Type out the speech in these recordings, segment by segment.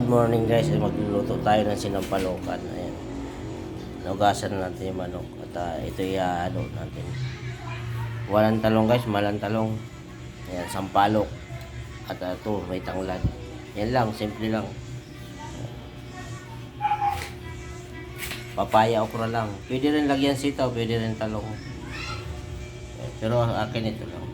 Good morning guys, magluluto tayo ng sinampalukan. Ayan. Nugasan natin yung manok. At ito i-ano natin. Walang talong guys, malang talong. Ayan, sampalok. At ito, may tanglad. Yan lang, simple lang. Papaya, okra lang. Pwede rin lagyan sitaw, pwede rin talong. Pero akin ito lang.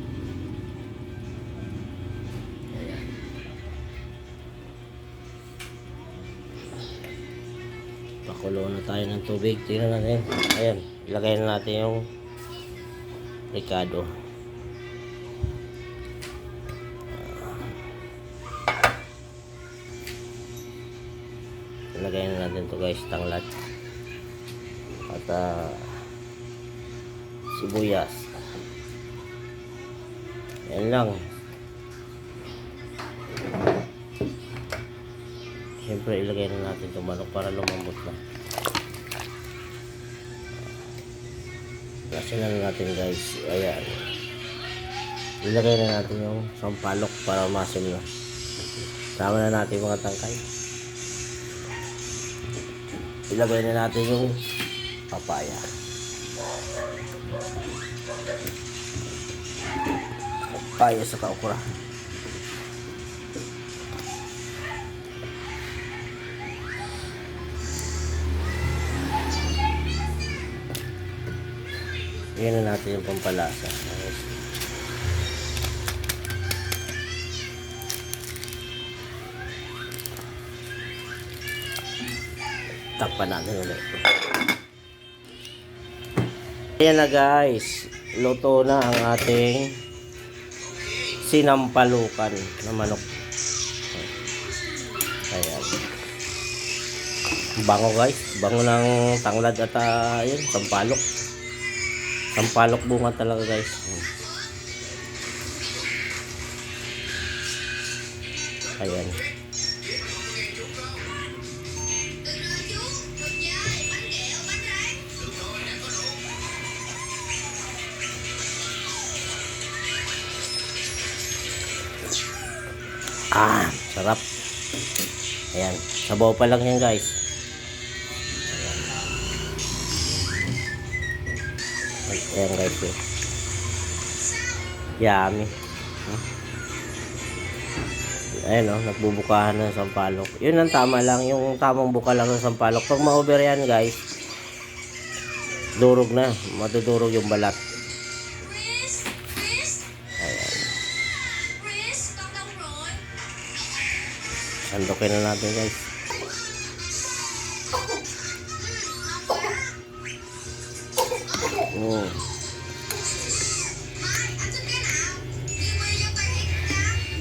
Pakulo na tayo ng tubig. Tingnan natin. Ayan. Ilagay na natin yung ricado. Ilagay na natin to guys. Tanglad. At sibuyas. Yan lang. Siyempre ilagay na natin itong manok para lumambot na. Kasi na natin guys. Ayan. Ilagay na natin yung sampalok para masim na. Sama na natin mga tangkay. Ilagay na natin yung papaya. Papaya sa okra. Yan na natin yung pampalasa. Takpan natin ulit. Ayan na guys. Luto na ang ating sinampalukan na manok. Ayan. Bango guys. Bango ng tanglad at yun, sampalok. Sampalok bunga talaga guys. Ayan. Sarap. Ayan. Sabaw pa lang yan guys. Ayan guys. Yummy. Ayan o. Nagbubukahan ng sampalok. Yun ang tama lang. Yung tamang buka lang ng sampalok. Pag ma-over yan guys, durog na. Madudurog yung balat. Sandukin na natin guys.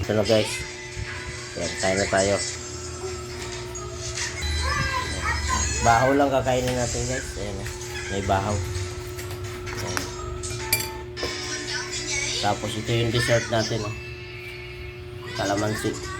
Ito na guys. Yan, kain na tayo. Bahaw lang kakainin natin guys. Ayan, may bahaw. Ayan. Tapos ito yung dessert natin. Kalamansi.